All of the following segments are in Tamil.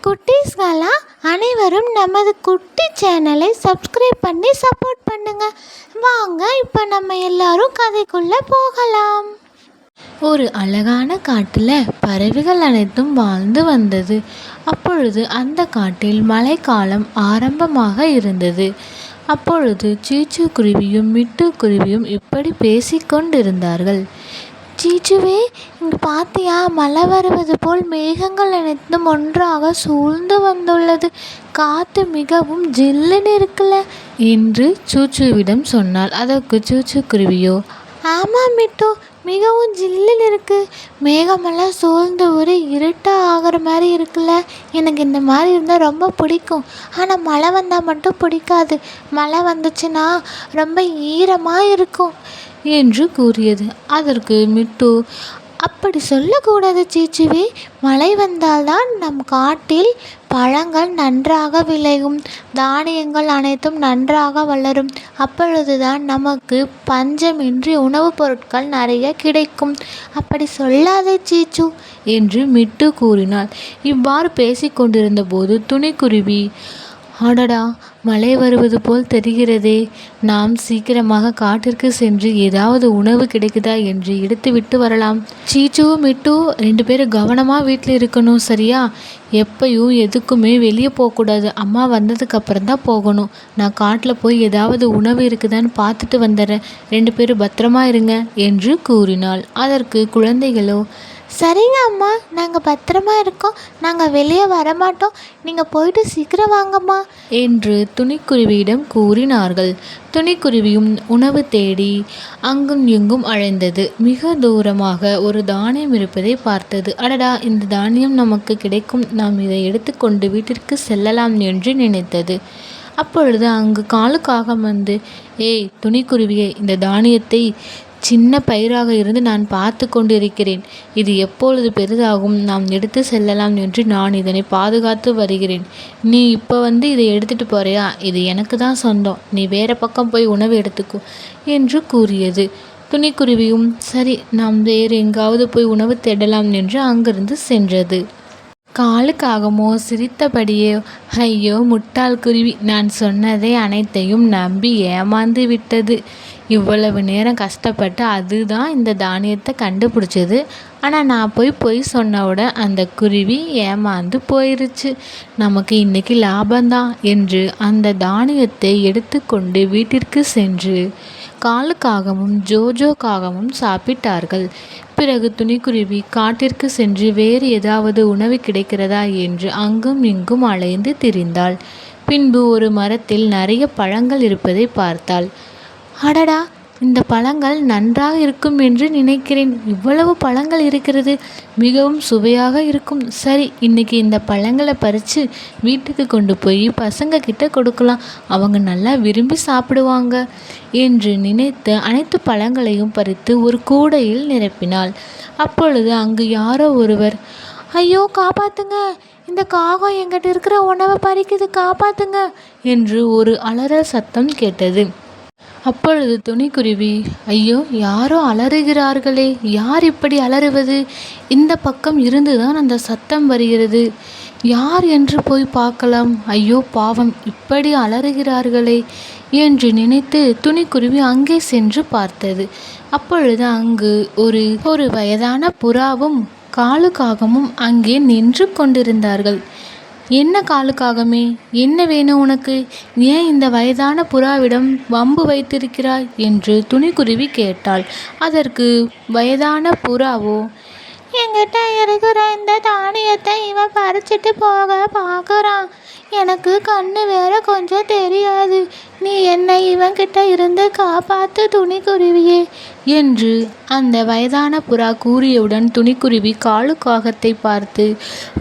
குட்டீஸ்களா அனைவரும் நமது குட்டி சேனலை சப்ஸ்கிரைப் பண்ணி சப்போர்ட் பண்ணுங்க. வாங்க இப்போ நம்ம எல்லாரும் கதைக்குள்ள போகலாம். ஒரு அழகான காட்டில் பறவைகள் அனைத்தும் வாழ்ந்து வந்தது. அப்பொழுது அந்த காட்டில் மழைக்காலம் ஆரம்பமாக இருந்தது. அப்பொழுது சீச்சு குருவியும் மிட்டு குருவியும் இப்படி பேசிக்கொண்டிருந்தார்கள். சீச்சுவே, இங்கு பார்த்தியா, மழை வருவது போல் மேகங்கள் அனைத்தும் ஒன்றாக சூழ்ந்து வந்துள்ளது. காற்று மிகவும் ஜில்லுன்னு இருக்குல்ல என்று சூச்சுவிடம் சொன்னாள். அதற்கு சூச்சு குருவியோ, ஆமாம் மிட்டு, மிகவும் ஜில்லுன்னு இருக்குது. மேகமெல்லாம் சூழ்ந்து ஒரு இருட்டாக ஆகிற மாதிரி இருக்குல்ல. எனக்கு இந்த மாதிரி இருந்தால் ரொம்ப பிடிக்கும். ஆனால் மழை வந்தால் மட்டும் பிடிக்காது. மழை வந்துச்சுன்னா ரொம்ப ஈரமாக இருக்கும் என்று கூறியது. அதற்கு மிட்டு, அப்படி சொல்லக்கூடாது சீச்சுவே. மழை வந்தால்தான் நம் காட்டில் பழங்கள் நன்றாக விளையும், தானியங்கள் அனைத்தும் நன்றாக வளரும். அப்பொழுதுதான் நமக்கு பஞ்சமின்றி உணவுப் பொருட்கள் நிறைய கிடைக்கும். அப்படி சொல்லாதே சீச்சு என்று மிட்டு கூறினாள். இவ்வாறு பேசிக்கொண்டிருந்த போது துணிக்குருவி, அடடா, மழை வருவது போல் தெரிகிறதே. நாம் சீக்கிரமாக காட்டிற்கு சென்று ஏதாவது உணவு கிடைக்குதா என்று எடுத்துவிட்டு வரலாம். சீச்சு மிட்டு 2 பேரும் கவனமாக வீட்டில் இருக்கணும், சரியா? எப்பயும் எதுக்குமே வெளியே போகக்கூடாது. அம்மா வந்ததுக்கு அப்புறம் தான் போகணும். நான் காட்டில் போய் ஏதாவது உணவு இருக்குதான்னு பார்த்துட்டு வந்துடுறேன். 2 பேரும் பத்திரமா இருங்க என்று கூறினாள். அதற்கு குழந்தைகளோ, சரிங்க அம்மா, நாங்கள் பத்திரமா இருக்கோம். நாங்கள் வெளியே வரமாட்டோம். நீங்கள் போயிட்டு சீக்கிரம் வாங்கம்மா என்று துணிக்குருவியிடம் கூறினார்கள். துணிக்குருவியும் உணவு தேடி அங்கும் இங்கும் அலைந்தது. மிக தூரமாக ஒரு தானியம் இருப்பதை பார்த்தது. அடடா, இந்த தானியம் நமக்கு கிடைக்கும். நாம் இதை எடுத்துக்கொண்டு வீட்டிற்கு செல்லலாம் என்று நினைத்தது. அப்பொழுது அங்கு காலுக்காகம் வந்து, ஏய் துணிக்குருவியே, இந்த தானியத்தை சின்ன பயிராக இருந்து நான் பார்த்து கொண்டு இருக்கிறேன். இது எப்பொழுது பெரிதாகும் நாம் எடுத்து செல்லலாம் என்று நான் இதனை பாதுகாத்து வருகிறேன். நீ இப்போ வந்து இதை எடுத்துகிட்டு போறியா? இது எனக்கு தான் சொந்தம். நீ வேறு பக்கம் போய் உணவு எடுத்துக்கோ என்று கூறியது. துணிக்குருவியும் சரி, நாம் வேறு எங்காவது போய் உணவு தேடலாம் என்று அங்கிருந்து சென்றது. காலுக்காகமோ சிரித்தபடியே, ஐயோ முட்டாள் குருவி, நான் சொன்னதை அனைத்தையும் நம்பி ஏமாந்து விட்டது. இவ்வளவு நேரம் கஷ்டப்பட்டு அதுதான் இந்த தானியத்தை கண்டுபிடிச்சது. ஆனால் நான் பொய் சொன்னவுடன் அந்த குருவி ஏமாந்து போயிருச்சு. நமக்கு இன்னைக்கு லாபம்தான் என்று அந்த தானியத்தை எடுத்துக்கொண்டு வீட்டிற்கு சென்று காலுக்காகவும் ஜோஜோக்காகவும் சாப்பிட்டார்கள். பிறகு துணிக்குருவி காட்டிற்கு சென்று வேறு ஏதாவது உணவு கிடைக்கிறதா என்று அங்கும் இங்கும் அலைந்து திரிந்தாள். பின்பு ஒரு மரத்தில் நிறைய பழங்கள் இருப்பதை பார்த்தாள். அடடா, இந்த பழங்கள் நன்றாக இருக்கும் என்று நினைக்கிறேன். இவ்வளவு பழங்கள் இருக்கிறது, மிகவும் சுவையாக இருக்கும். சரி, இன்னைக்கு இந்த பழங்களை பறித்து வீட்டுக்கு கொண்டு போய் பசங்க கிட்ட கொடுக்கலாம். அவங்க நல்லா விரும்பி சாப்பிடுவாங்க என்று நினைத்து அனைத்து பழங்களையும் பறித்து ஒரு கூடையில் நிரப்பினாள். அப்பொழுது அங்கு யாரோ ஒருவர், ஐயோ காப்பாத்துங்க, இந்த காகம் எங்கிட்ட இருக்கிற உணவை பறிக்குது, காப்பாத்துங்க என்று ஒரு அலறல் சத்தம் கேட்டது. அப்பொழுது துணிக்குருவி, ஐயோ யாரோ அலறுகிறார்களே, யார் இப்படி அலறுவது? இந்த பக்கம் இருந்துதான் அந்த சத்தம் வருகிறது. யார் என்று போய் பார்க்கலாம். ஐயோ பாவம், இப்படி அலறுகிறார்களே என்று நினைத்து துணிக்குருவி அங்கே சென்று பார்த்தது. அப்பொழுது அங்கு ஒரு வயதான புறாவும் காலுக்காகமும் அங்கே நின்று கொண்டிருந்தார்கள். என்ன காலுக்காகமே, என்ன வேணும் உனக்கு? ஏன் இந்த வயதான புறாவிடம் வம்பு வைத்திருக்கிறாய் என்று துணிக்குருவி கேட்டாள். அதற்கு வயதான புறாவோ, என்கிட்ட இருக்கிற இந்த தானியத்தை இவன் பறிச்சிட்டு போக பார்க்குறான். எனக்கு கண்ணு வேற கொஞ்சம் தெரியாது. நீ என்னை இவன்கிட்ட இருந்து காப்பாற்று துணிக்குருவியே என்று அந்த வயதான புறா கூறியவுடன் துணிக்குருவி காலுக்காகத்தை பார்த்து,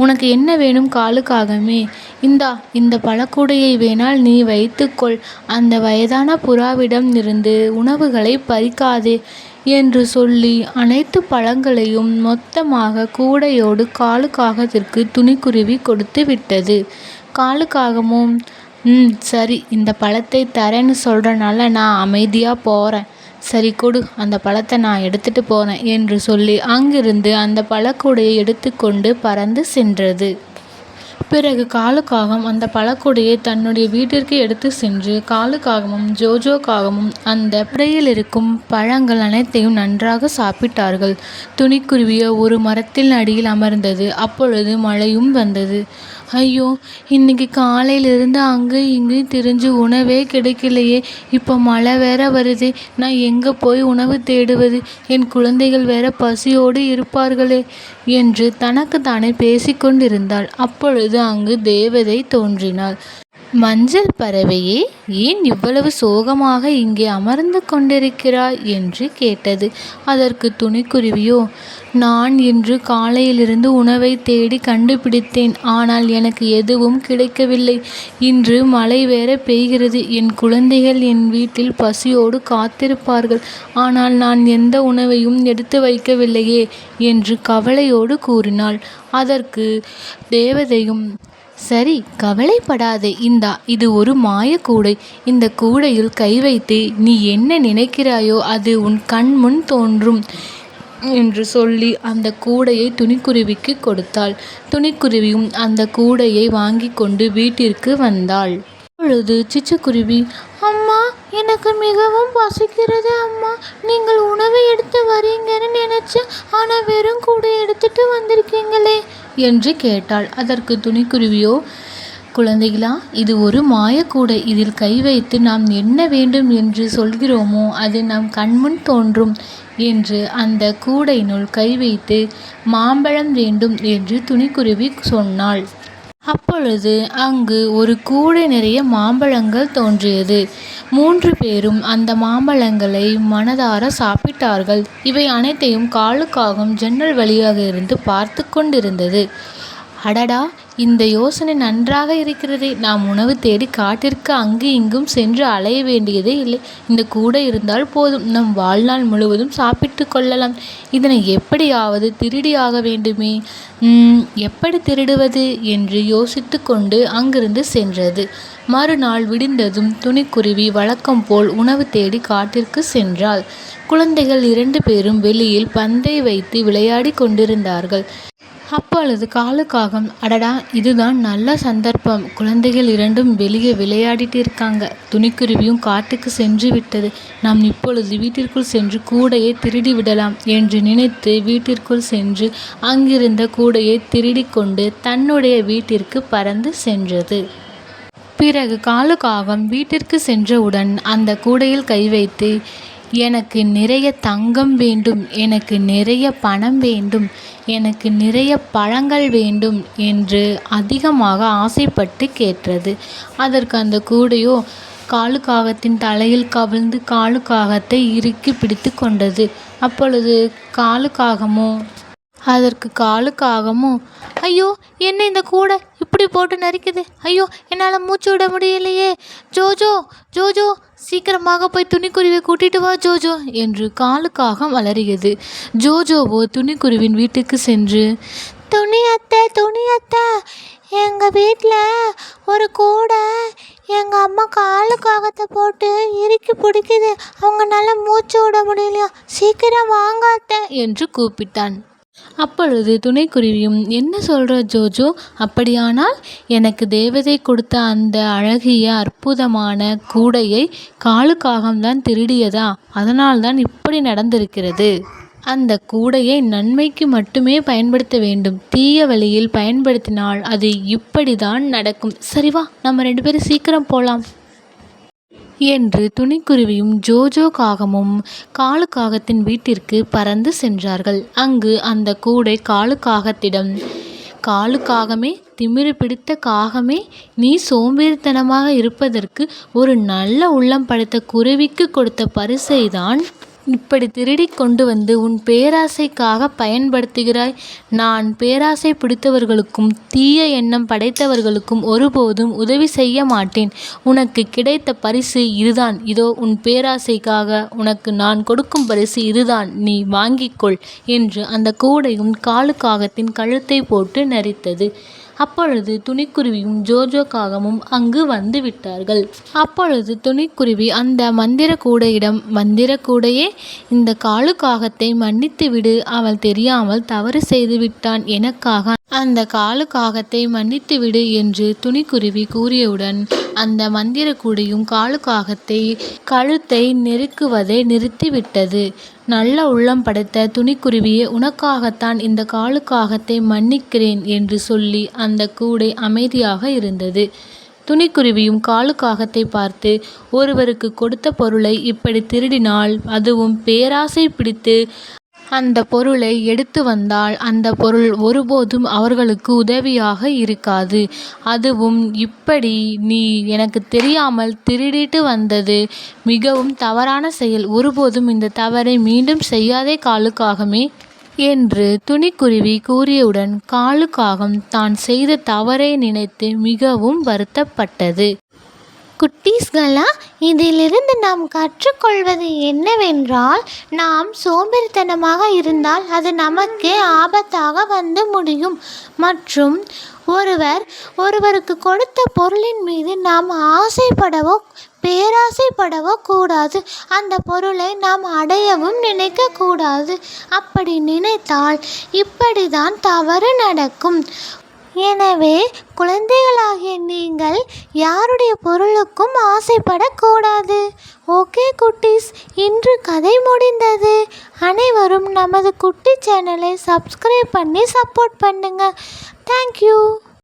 உனக்கு என்ன வேணும் காலுக்காகமே? இந்த பழக்கூடையை வேணால் நீ வைத்துக்கொள். அந்த வயதான புறாவிடம் இருந்து உணவுகளை பறிக்காதே என்று சொல்லி அனைத்து பழங்களையும் மொத்தமாக கூடையோடு காலுக்காகத்திற்கு துணிக்குருவி கொடுத்து விட்டது. காலுக்காகமும், சரி, இந்த பழத்தை தரேன்னு சொல்கிறனால நான் அமைதியாக போகிறேன். சரி கொடு, அந்த பழத்தை நான் எடுத்துகிட்டு போகிறேன் என்று சொல்லி அங்கிருந்து அந்த பழக்கூடையை எடுத்துக்கொண்டு பறந்து சென்றது. பிறகு காலுக்காகம் அந்த பழக்கூடையை தன்னுடைய வீட்டிற்கு எடுத்து சென்று காலுக்காகமும் ஜோஜோக்காகவும் அந்த கூடையில் இருக்கும் பழங்கள் அனைத்தையும் நன்றாக சாப்பிட்டார்கள். துணிக்குருவியோ ஒரு மரத்தின் அடியில் அமர்ந்தது. அப்பொழுது மழையும் வந்தது. ஐயோ, இன்னைக்கு காலையிலிருந்து அங்கே இங்கே திரிஞ்சு உணவே கிடைக்கலையே. இப்போ மழை வேற வருதே, நான் எங்கே போய் உணவு தேடுவது? என் குழந்தைகள் வேற பசியோடு இருப்பார்களே என்று தனக்கு தானே பேசிக்கொண்டிருந்தாள். அப்பொழுது அங்கு தேவதை தோன்றினாள். மஞ்சள் பறவையே, ஏன் இவ்வளவு சோகமாக இங்கே அமர்ந்து கொண்டிருக்கிறாய் என்று கேட்டது. அதற்கு துணிக்குருவியோ, நான் இன்று காலையிலிருந்து உணவை தேடி கண்டுபிடித்தேன். ஆனால் எனக்கு எதுவும் கிடைக்கவில்லை. இன்று மழை வேற பெய்கிறது. என் குழந்தைகள் என் வீட்டில் பசியோடு காத்திருப்பார்கள். ஆனால் நான் எந்த உணவையும் எடுத்து வைக்கவில்லையே என்று கவலையோடு கூறினாள். அதற்கு தேவதையும், சரி, கவலைப்படாதே. இது ஒரு மாயக்கூடை. இந்த கூடையில் கை வைத்து நீ என்ன நினைக்கிறாயோ அது உன் கண் முன் தோன்றும் என்று சொல்லி அந்த கூடையை துணிக்குருவிக்கு கொடுத்தாள். துணிக்குருவியும் அந்த கூடையை வாங்கி கொண்டு வீட்டிற்கு வந்தாள். அப்பொழுது சிச்சுக்குருவி, அம்மா, எனக்கு மிகவும் பசிக்கிறது அம்மா. நீங்கள் உணவை எடுத்து வரீங்கன்னு நினைச்சேன். ஆனால் வெறும் கூடை எடுத்துட்டு வந்திருக்கீங்களே என்று கேட்டாள். அதற்கு துணிக்குருவியோ, குழந்தைகளா, இது ஒரு மாயக்கூடை. இதில் கை வைத்து நாம் என்ன வேண்டும் என்று சொல்கிறோமோ அது நம் கண்முன் தோன்றும் என்று அந்த கூடையினுள் கை வைத்து மாம்பழம் வேண்டும் என்று துணிக்குருவி சொன்னாள். அப்பொழுது அங்கு ஒரு கூடை நிறைய மாம்பழங்கள் தோன்றியது. 3 பேரும் அந்த மாம்பழங்களை மனதார சாப்பிட்டார்கள். இவை அனைத்தையும் காலுக்காகம் ஜன்னல் வழியாக இருந்து பார்த்து கொண்டிருந்தது. அடடா, இந்த யோசனை நன்றாக இருக்கிறதே. நாம் உணவு தேடி காட்டிற்கு அங்கு இங்கும் சென்று அலைய வேண்டியதே இல்லை. இந்த கூடை இருந்தால் போதும், நம் வாழ்நாள் முழுவதும் சாப்பிட்டு கொள்ளலாம். இதனை எப்படியாவது திருடியாக வேண்டுமே. எப்படி திருடுவது என்று யோசித்து கொண்டு அங்கிருந்து சென்றது. மறுநாள் விடிந்ததும் துணிக்குருவி வழக்கம் போல் உணவு தேடி காட்டிற்கு சென்றாள். குழந்தைகள் 2 பேரும் வெளியில் பந்தை வைத்து விளையாடி கொண்டிருந்தார்கள். அப்பொழுது காலுக்காகம், அடடா, இதுதான் நல்ல சந்தர்ப்பம். குழந்தைகள் 2ம் வெளியே விளையாடிட்டு இருக்காங்க. துணிக்குருவியும் காட்டுக்கு சென்று விட்டது. நாம் இப்பொழுது வீட்டிற்குள் சென்று கூடையை திருடி விடலாம் என்று நினைத்து வீட்டிற்குள் சென்று அங்கிருந்த கூடையை திருடி கொண்டு தன்னுடைய வீட்டிற்கு பறந்து சென்றது. பிறகு காலுக்காகம் வீட்டிற்கு சென்றவுடன் அந்த கூடையில் கை வைத்து, எனக்கு நிறைய தங்கம் வேண்டும், எனக்கு நிறைய பணம் வேண்டும், எனக்கு நிறைய பழங்கள் வேண்டும் என்று அதிகமாக ஆசைப்பட்டு கேட்டது. அதற்கு அந்த கூடையோ காலுக்காகத்தின் தலையில் கவிழ்ந்து காலுக்காகத்தை இறுக்கி பிடித்து கொண்டது. அப்பொழுது காலுக்காகமோ, ஐயோ, என்ன இந்த கூடை இப்படி போட்டு நறுக்குது. ஐயோ, என்னால் மூச்சு விட முடியலையே. ஜோஜோ, ஜோஜோ, சீக்கிரமாக போய் துணிக்குருவியை கூட்டிட்டு வா ஜோஜோ என்று காலுக்காகம் அலறியது. ஜோஜோவோ துணிக்குருவின் வீட்டுக்கு சென்று, துணி அத்தை, எங்கள் வீட்டில் ஒரு கூடை எங்கள் அம்மா காலுக்காகத்தை போட்டு இறுக்கி பிடிக்குது. அவங்களால மூச்சு விட முடியலையா, சீக்கிரம் வாங்க அத்தை என்று கூப்பிட்டான். அப்பொழுது துணைக்குருவியும், என்ன சொல்கிற ஜோஜோ? அப்படியானால் எனக்கு தேவதை கொடுத்த அந்த அழகிய அற்புதமான கூடையை காலுக்காகம்தான் திருடியதா? அதனால்தான் இப்படி நடந்திருக்கிறது. அந்த கூடையை நன்மைக்கு மட்டுமே பயன்படுத்த வேண்டும். தீய வழியில் பயன்படுத்தினால் அது இப்படி தான் நடக்கும். சரி வா, நம்ம 2 பேரும் சீக்கிரம் போகலாம் என்று துணிக்குருவியும் ஜோஜோ காகமும் காலுக்காகத்தின் வீட்டிற்கு பறந்து சென்றார்கள். அங்கு அந்த கூடை காலுக்காகத்திடம், காலுக்காகமே, திமிரு பிடித்த காகமே, நீ சோம்பேறித்தனமாக இருப்பதற்கு ஒரு நல்ல உள்ளம் படைத்த குருவிக்கு கொடுத்த பரிசை தான் இப்படி திருடி கொண்டு வந்து உன் பேராசைக்காக பயன்படுத்துகிறாய். நான் பேராசை பிடித்தவர்களுக்கும் தீய எண்ணம் படைத்தவர்களுக்கும் ஒருபோதும் உதவி செய்ய மாட்டேன். உனக்கு கிடைத்த பரிசு இதுதான். இதோ உன் பேராசைக்காக உனக்கு நான் கொடுக்கும் பரிசு இதுதான், நீ வாங்கிக்கொள் என்று அந்த கூடையும் காலுக்காகத்தின் கழுத்தை போட்டு நரித்தது. அப்பொழுது துணிக்குருவியும் ஜோஜோ காகமும் அங்கு வந்து விட்டார்கள். அப்பொழுது துணிக்குருவி அந்த மந்திர கூடையிடம், மந்திர கூடையே, இந்த காலு காகத்தை மன்னித்து விடு, அவள் தெரியாமல் தவறு செய்து விட்டான், எனக்காக அந்த காலு காகத்தை மன்னித்து விடு என்று துணிக்குருவி கூறியவுடன் அந்த மந்திர கூடையும் காலு காகத்தை கழுத்தை நெருக்குவதை நிறுத்திவிட்டது. நல்ல உள்ளம் படைத்த துணிக்குருவியே, உனக்காகத்தான் இந்த காலு காகத்தை மன்னிக்கிறேன் என்று சொல்லி அந்த கூடை அமைதியாக இருந்தது. துணிக்குருவியும் காலு காகத்தை பார்த்து, ஒருவருக்கு கொடுத்த பொருளை இப்படி திருடினால், அதுவும் பேராசை பிடித்து அந்த பொருளை எடுத்து வந்தால், அந்த பொருள் ஒருபோதும் அவர்களுக்கு உதவியாக இருக்காது. அதுவும் இப்படி நீ எனக்கு தெரியாமல் திருடிட்டு வந்தது மிகவும் தவறான செயல். ஒருபோதும் இந்த தவறை மீண்டும் செய்யாதே காலு காகமே என்று துணிக்குருவி கூறியவுடன் காலு காகம் தான் செய்த தவறை நினைத்து மிகவும் வருத்தப்பட்டது. குட்டீஸ்களா, இதிலிருந்து நாம் கற்றுக்கொள்வது என்னவென்றால், நாம் சோம்பேறித்தனமாக இருந்தால் அது நமக்கே ஆபத்தாக வந்து முடியும். மற்றும் ஒருவருக்கு கொடுத்த பொருளின் மீது நாம் ஆசைப்படவோ பேராசைப்படவோ கூடாது. அந்த பொருளை நாம் அடையவும் நினைக்கக்கூடாது. அப்படி நினைத்தால் இப்படிதான் தவறு நடக்கும். எனவே குழந்தைகளாகிய நீங்கள் யாருடைய பொருளுக்கும் ஆசைப்படக்கூடாது. ஓகே குட்டீஸ், இன்று கதை முடிந்தது. அனைவரும் நமது குட்டி சேனலை சப்ஸ்கிரைப் பண்ணி சப்போர்ட் பண்ணுங்க. தேங்க்யூ.